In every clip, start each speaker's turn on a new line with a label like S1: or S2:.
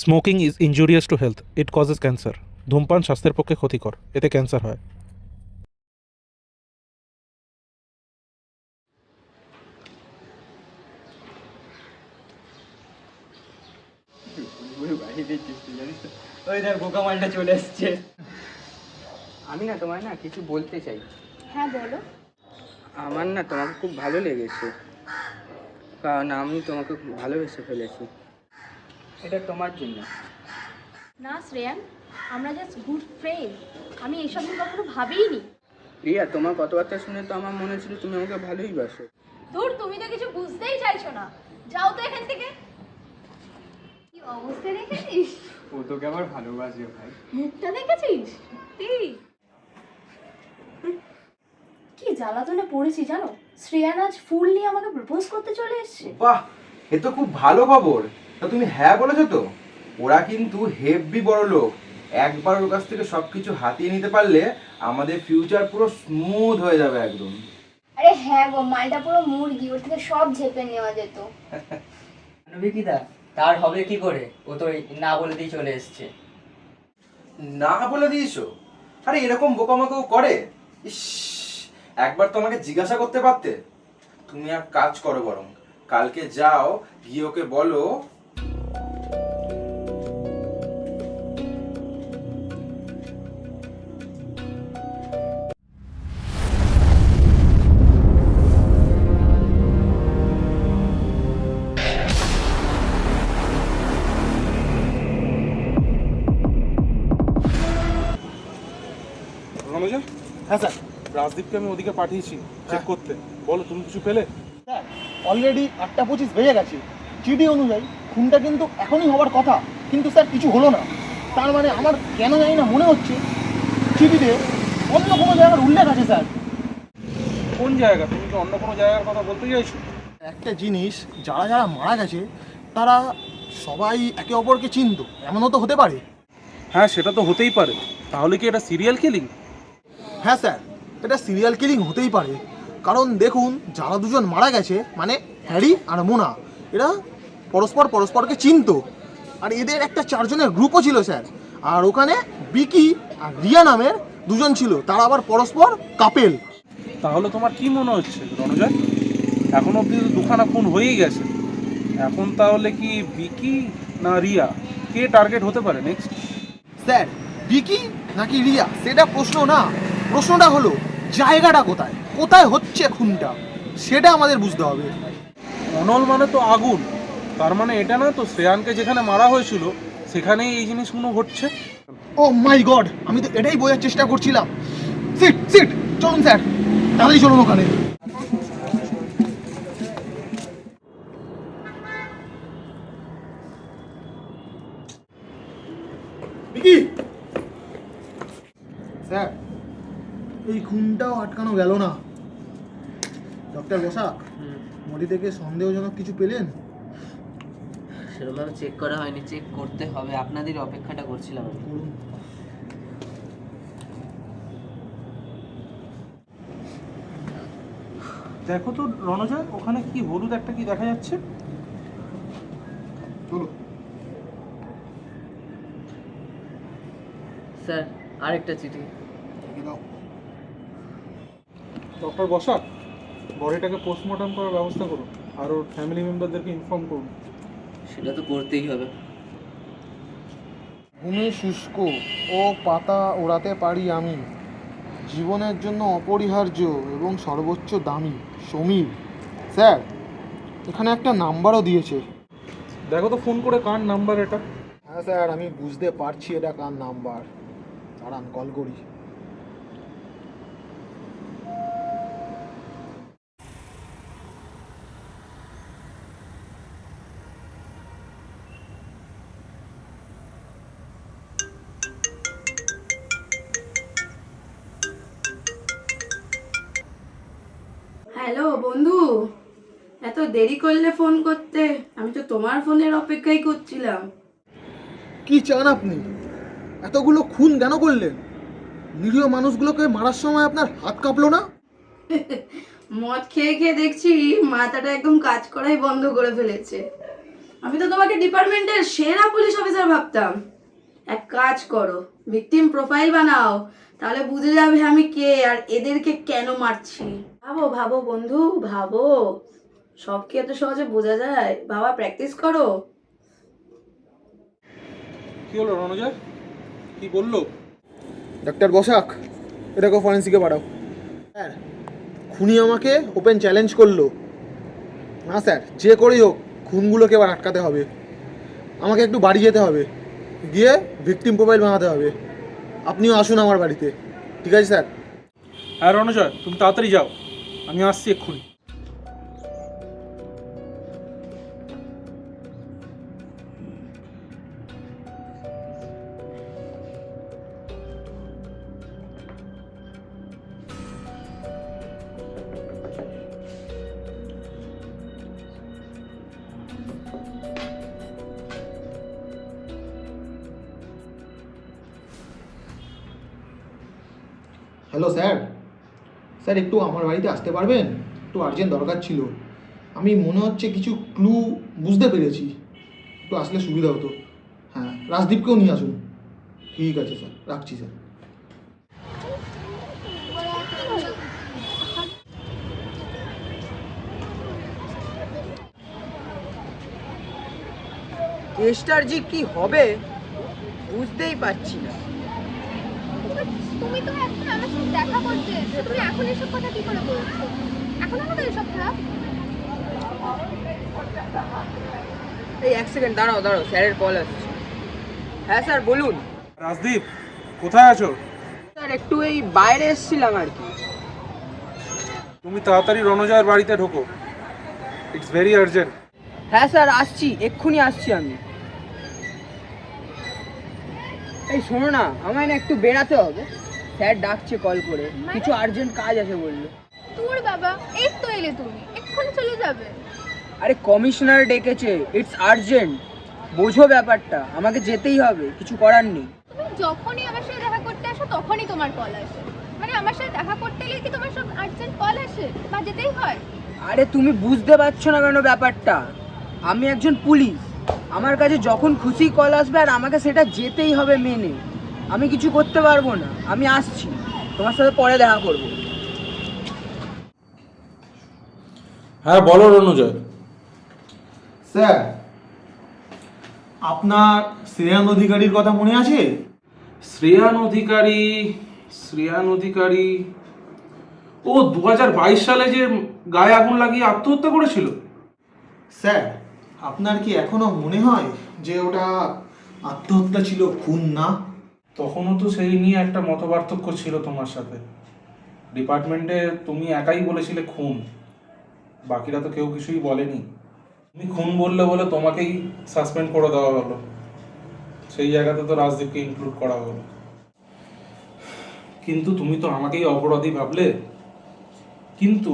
S1: Smoking is injurious to health, it causes cancer. ধূমপান স্বাস্থ্যের পক্ষে ক্ষতিকর, এতে ক্যান্সার হয়।
S2: ওই দেখ বোকা মালটা চলে এসছে। আমি না তোমায় না কিছু বলতে চাই।
S3: হ্যাঁ বলো।
S2: আমার না তোমাকে খুব ভালো লেগেছে, কারণ আমি তোমাকে খুব ভালোবেসে ফেলেছি। এটা তোমার জন্য।
S3: না শ্রেয়ান, আমরা জাস্ট গুড ফ্রেন্ড। আমি এসব নিয়ে কখনো ভাবিনি।
S2: রিয়া, তোমার কথাবার্তা শুনে তো আমার মনে হচ্ছিল তুমি আমাকে ভালোই বাসো।
S3: দূর, তুমি তো কিছু বুঝতেই চাইছো না। যাও তো এখান থেকে। কি অবস্থা দেখেছিস?
S2: ও তোকে আবার ভালোবাসে ভাই।
S3: মুখটা দেখেছিস? কি জ্বালাতনে পড়েছি জানো। শ্রেয়ান আজ ফুল নিয়ে আমাকে প্রপোজ করতে চলে এসেছে।
S4: বাহ, এ তো খুব ভালো খবর। তা তুমি হ্যাঁ বলেছো তো? ওরা কিন্তু হেভি বড় লোক। একবার ওর কাছ থেকে সবকিছু হাতিয়ে নিতে পারলে আমাদের ফিউচার পুরো স্মুথ হয়ে যাবে একদম।
S5: আরে হ্যাঁ গো, মালটা পুরো মুরগি, ওর থেকে সব ঝেপে নেওয়া যেত।
S2: বিকিদা, তার হবে কি করে? ও তো না বলে দিয়ে চলে এসছে।
S4: না বলে দিয়েছো? আরে এরকম বোকামা কেউ করে? ইস, একবার তো আমাকে জিজ্ঞাসা করতে পারতে। তুমি এক কাজ করো, বরং কালকে যাও, গিয়ে ওকে বলো
S1: রণজা।
S6: হ্যাঁ স্যার।
S1: রাজদীপকে আমি ওদিকে পাঠিয়েছি চেক করতে। বলো, তুমি কিছু পেলে?
S6: স্যার, অলরেডি 8:25 বেজে গেছে। চিঠি অনুযায়ী খুনটা কিন্তু এখনই হওয়ার কথা, কিন্তু স্যার কিছু হলো না। তার মানে আমার কেন জানি না মনে হচ্ছে চিঠিতে অন্য কোনো জায়গার উল্লেখ আছে স্যার।
S1: কোন জায়গা? তুমি কি অন্য কোনো জায়গার কথা বলতে চাইছো?
S6: একটা জিনিস, যারা যারা মারা গেছে তারা সবাই একে অপরকে চিনতো, এমনও তো হতে পারে।
S1: হ্যাঁ, সেটা তো হতেই পারে। তাহলে কি এটা সিরিয়াল কিলিং?
S6: হ্যাঁ স্যার, এটা সিরিয়াল কিলিং হতেই পারে। কারণ দেখুন, যারা দুজন মারা গেছে মানে হ্যারি আর মোনা, এরা পরস্পরকে চিনতো। আর এদের একটা 4 জনের গ্রুপও ছিল স্যার। আর ওখানে বিকি আর রিয়া নামের দুজন ছিল, তারা আবার পরস্পর কাপেল।
S1: তাহলে তোমার কি মনে হচ্ছে রণজয়? এখন অবধি তো দুখানা খুন হয়েই গেছে। এখন তাহলে কি বিকি না রিয়া, কে টার্গেট হতে পারে নেক্সট?
S6: স্যার, বিকি নাকি রিয়া সেটা প্রশ্ন না। প্রশ্নটা হলো জায়গাটা কোথায়, কোথায় হচ্ছে খুনটা, সেটা আমাদের বুঝতে হবে।
S1: অনল মানে তো আগুন। তার মানে এটা না তো শ্রেয়ানকে যেখানে মারা হয়েছিল সেখানেই এই জিনিসগুলো ঘটছে।
S6: ও মাই গড, আমি তো এটাই বোঝার চেষ্টা করছিলাম। সিট সিট, চলুন স্যার, তাড়াতাড়ি চলুন ওখানে। বিকি স্যার, এই খুনটাও আটকানো গেল না। ডক্টর বসাক, বডি থেকে সন্দেহজনক কিছু পেলেন?
S7: সেরকমভাবে চেক করা হয়নি, চেক করতে হবে, আপনাদের অপেক্ষাটা করছিলাম আমি।
S6: করুন।
S1: দেখো তো রণজয়, ওখানে কি হলুদ একটা কি দেখা যাচ্ছে?
S6: চলো।
S7: স্যার, আরেকটা চিঠি।
S1: ডক্টর বসাক, বডিটাকে পোস্টমর্টম করার ব্যবস্থা করুন আর ওর ফ্যামিলি মেম্বারদেরকে ইনফর্ম করুন।
S7: সেটা তো করতেই হবে।
S6: ভূমি শুষ্ক ও পাতা ওড়াতে পারি আমি, জীবনের জন্য অপরিহার্য এবং সর্বোচ্চ দামি সমীর। স্যার, এখানে একটা নাম্বারও দিয়েছে।
S1: দেখো তো ফোন করে কার নাম্বার এটা।
S6: হ্যাঁ স্যার, আমি বুঝতে পারছি এটা কার নাম্বার। দাঁড়ান, কল করি।
S8: হ্যালো বন্ধু, এত দেরি করলে ফোন করতে? আমি তো তোমার ফোনের অপেক্ষাই করছিলাম।
S6: কি চান আপনি? এতগুলো খুন কেন করলেন? নিরীহ মানুষগুলোকে মারার সময় আপনার হাত কাঁপলো না?
S8: মদ খেয়ে খেয়ে দেখছি মাথাটা একদম কাজ করাই বন্ধ করে ফেলেছে। আমি তো তোমাকে ডিপার্টমেন্টের সেরা পুলিশ অফিসার ভাবতাম। এক কাজ করো, ভিকটিম প্রোফাইল বানাও, তাহলে বুঝে যাবে আমি কে আর এদেরকে কেন মারছি। ভাবো ভাবো বন্ধু, ভাবো। সব কি এত সহজে বোঝা যায়? বাবা, প্র্যাকটিস করো।
S1: কি হলো রণজয়, কি বললো?
S6: ডাক্তার বসাক, এটাকে ফরেন্সিকে পাঠাও। স্যার, খুনি আমাকে ওপেন চ্যালেঞ্জ করলো। না স্যার, যে করেই হোক খুনগুলোকে এবার আটকাতে হবে। আমাকে একটু বাড়ি যেতে হবে, গিয়ে ভিকটিম প্রোফাইল বানাতে হবে। আপনিও আসুন আমার বাড়িতে। ঠিক আছে স্যার?
S1: হ্যাঁ রণজয়, তুমি তাড়াতাড়ি যাও, আমি আসছি এক্ষুনি।
S6: হ্যালো স্যার, স্যার একটু আমার বাড়িতে আসতে পারবেন? একটু আর্জেন্ট দরকার ছিল। আমি মনে হচ্ছে কিছু ক্লু বুঝতে পেরেছি, একটু আসলে সুবিধা হতো। হ্যাঁ, রাজদীপকেও নিয়ে আসুন। ঠিক আছে স্যার, রাখছি স্যার।
S2: কেসটার যে কি হবে বুঝতেই পারছি না।
S3: তুমি তো এখন আমার সাথে দেখা করতে এসেছো, তুমি এখন এসব কথা কি করে বলছো? এখন আমাদের এসব খারাপ?
S2: এই এক সেকেন্ড দাঁড়াও দাঁড়াও, স্যারের কল আসছে। হ্যাঁ স্যার বলুন।
S1: রাজদীপ, কোথায় আছো?
S2: স্যার একটু এই বাইরে এসেছিলাম আর কি।
S1: তুমি তাড়াতাড়ি রণজয়ের বাড়িতে ঢোকো, ইটস ভেরি আর্জেন্ট।
S2: হ্যাঁ স্যার আসছি, এক্ষুনি আসছি আমি। এই শোনো না, আমায় না একটু বেরাতে হবে, স্যার ডাকছে কল করে, কিছু আর্জেন্ট কাজ আছে বললো।
S3: তোর বাবা, এই তো এলে তুমি, এক্ষুনি চলে যাবে?
S2: আরে কমিশনার ডেকেছে, ইটস আর্জেন্ট, বোঝো ব্যাপারটা, আমাকে যেতেই হবে, কিছু করার নেই।
S3: তুমি যখনই আমার সাথে দেখা করতে আসো তখনই তোমার কল আসে। মানে আমার সাথে দেখা করতে গেলে কি তোমার সব আর্জেন্ট কল আসে বা যেতেই হয়?
S2: আরে তুমি বুঝতে পারছো না কেন ব্যাপারটা? আমি একজন পুলিশ, আমার কাছে যখন খুশি কল আসবে আর আমাকে সেটা যেতেই হবে মেনে। আমি কিছু করতে পারবো না, আমি আসছি, তোমার সাথে পরে দেখা করবো।
S1: হ্যাঁ বলো রণজয়।
S6: স্যার, আপনার শ্রেয়ান অধিকারীর কথা মনে আছে?
S1: শ্রেয়ান অধিকারী, শ্রেয়ান অধিকারী, ও 2022 সালে যে গায়ে আগুন লাগিয়ে আত্মহত্যা করেছিল।
S6: স্যার, আপনার কি এখনো মনে হয় যে ওটা আত্মহত্যা ছিল, খুন না?
S1: তখনও তো সেই নিয়ে একটা মতপার্থক্য ছিল তোমার সাথে। ডিপার্টমেন্টে তুমি একাই বলেছিলে খুন, বাকিরা তো কেউ কিছুই বলেনি। তুমি খুন বললে বলে তোমাকেই সাসপেন্ড করে দেওয়া হলো, সেই জায়গাতে তো রাজদীপকে ইনক্লুড করা হলো। কিন্তু তুমি তো আমাকেই অপরাধী ভাবলে। কিন্তু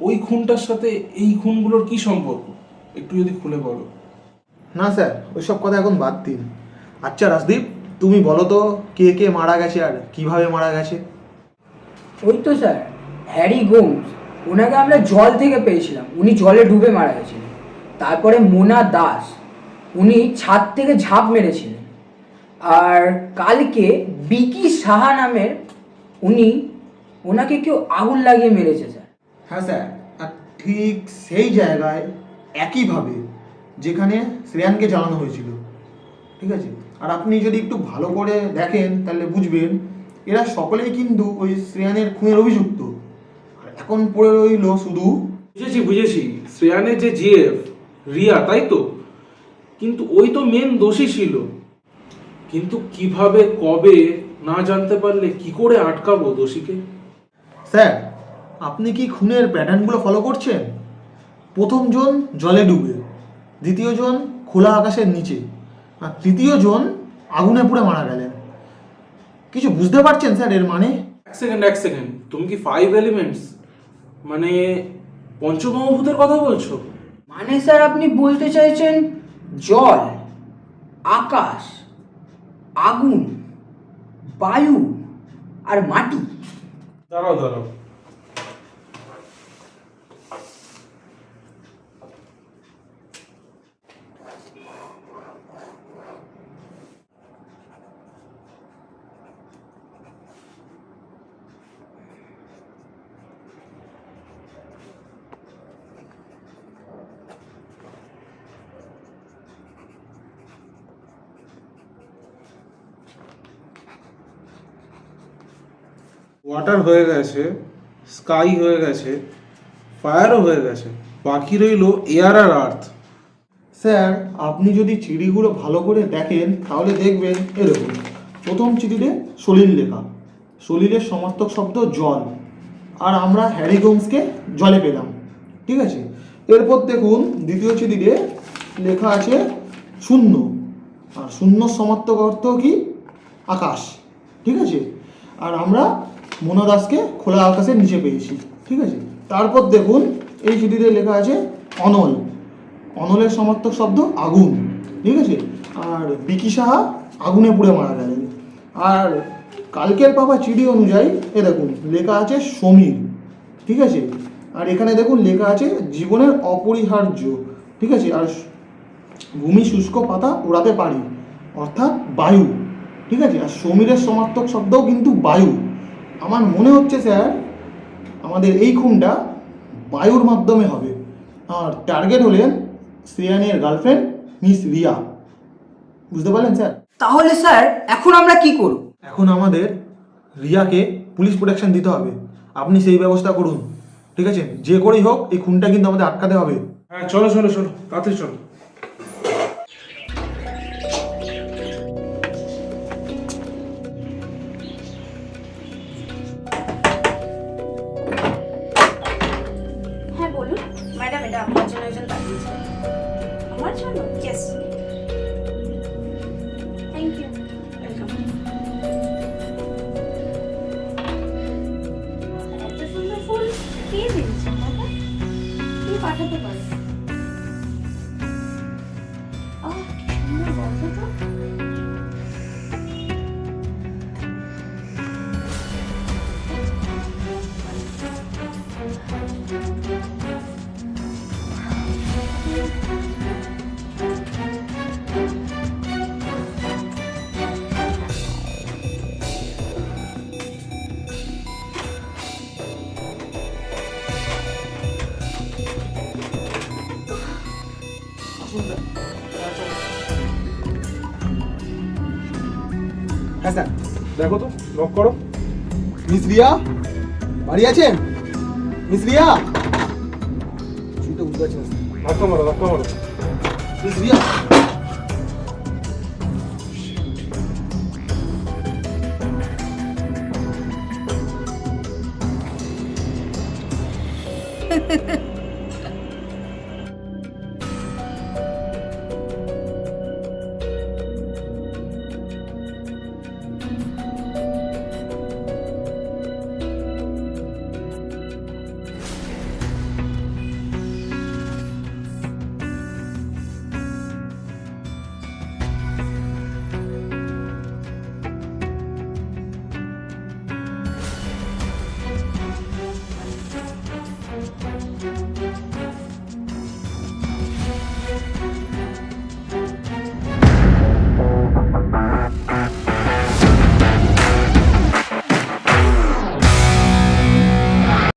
S1: ওই খুনটার সাথে এই খুনগুলোর কি সম্পর্ক, একটু যদি খুলে বলো।
S6: না স্যার, ওইসব কথা এখন বাদ দিন। আচ্ছা রাজদীপ, তুমি বলো তো কে কে মারা গেছে আর কিভাবে মারা গেছে?
S2: ওই তো স্যার, হ্যারি গোমস, ওনাকে আমরা জল থেকে পেয়েছিলাম, উনি জলে ডুবে মারা গেছিলেন। তারপরে মোনা দাস, উনি ছাদ থেকে ঝাঁপ মেরেছিলেন। আর কালকে বিকি সাহা নামের ওনাকে কেউ আগুন লাগিয়ে মেরেছে স্যার।
S6: হ্যাঁ স্যার, আর ঠিক সেই জায়গায় একইভাবে যেখানে শ্রেয়ানকে জ্বালানো হয়েছিল। ঠিক আছে, আর আপনি যদি একটু ভালো করে দেখেন তাহলে বুঝবেন এরা সকলেই কিন্তু ওই শ্রেয়ানের খুনের অভিযুক্ত। আর এখন পড়ে রইল শুধু।
S1: বুঝেছি বুঝেছি, শ্রেয়ানের যে জিএফ রিয়া, তাই তো? কিন্তু ওই তো মেন দোষী ছিল। কিন্তু কিভাবে, কবে না জানতে পারলে কি করে আটকাবো দোষীকে?
S6: স্যার, আপনি কি খুনের প্যাটার্নগুলো ফলো করছেন? প্রথম জন জলে ডুবে, দ্বিতীয় জন খোলা আকাশের নিচে, আর তৃতীয় জন আগুনে পুড়ে মারা গেলেন। কিছু বুঝতে পারছেন স্যার এর মানে?
S1: এক সেকেন্ড, তুমি কি 5 এলিমেন্টস মানে পঞ্চমহাভূতের কথা বলছো?
S2: মানে স্যার আপনি বলতে চাইছেন জল, আকাশ, আগুন, বায়ু আর মাটি?
S1: দাঁড়াও দাঁড়াও, ওয়াটার হয়ে গেছে, স্কাই হয়ে গেছে, ফায়ারও হয়ে গেছে, বাকি রইল এয়ার আর আর্থ।
S6: স্যার আপনি যদি চিঠিগুলো ভালো করে দেখেন তাহলে দেখবেন এরকম প্রথম চিঠিতে সলিল লেখা, সলিলের সমার্থক শব্দ জল, আর আমরা হ্যারি গোমসকে জলে পেলাম, ঠিক আছে। এরপর দেখুন দ্বিতীয় চিঠিতে লেখা আছে শূন্য, আর শূন্য সমার্থক অর্থ কি আকাশ, ঠিক আছে। আর আমরা মোনা দাসকে খোলা আকাশের নিচে পেয়েছি, ঠিক আছে। তারপর দেখুন এই চিঠিতে লেখা আছে অনল, অনলের সমার্থক শব্দ আগুন, ঠিক আছে। আর বিকি সাহা আগুনে পুড়ে মারা গেলেন। আর কালকের পাওয়া চিঠি অনুযায়ী এ দেখুন লেখা আছে সমীর, ঠিক আছে। আর এখানে দেখুন লেখা আছে জীবনের অপরিহার্য, ঠিক আছে। আর ভূমি শুষ্ক পাতা ওড়াতে পারি অর্থাৎ বায়ু, ঠিক আছে। আর সমীরের সমার্থক শব্দও কিন্তু বায়ু। আমার মনে হচ্ছে স্যার আমাদের এই খুনটা বায়ুর মাধ্যমে হবে। আর টার্গেট হলেন শ্রেয়ানের গার্লফ্রেন্ড মিস রিয়া, বুঝতে পারলেন স্যার?
S2: তাহলে স্যার এখন আমরা কি করব?
S6: এখন আমাদের রিয়াকে পুলিশ প্রোটেকশন দিতে হবে, আপনি সেই ব্যবস্থা করুন, ঠিক আছে। যে করেই হোক এই খুনটা কিন্তু আমাদের আটকাতে হবে।
S1: হ্যাঁ চলো চলো চলো, তাড়াতাড়ি চলো।
S8: হ্যাঁ বলুন ম্যাডাম, এটা আপনার জন্য একজন পাঠিয়েছে। আমার জন্য? Yes, thank you, welcome. এত সুন্দর ফুল কে দিয়েছে দাদা? কে পাঠাতে পারে? আহ, কি সুন্দর গন্ধ তো।
S6: হ্যাঁ স্যার।
S1: দেখো তো, লক করো।
S6: মিস রিয়া বাড়ি আছেন? মিস রিয়া, কিছুই তো বুঝতে পারছি না স্যার।
S1: ধাক্কা মারো, ধাক্কা মারো।
S6: Miss Riya,
S8: Ha ha ha.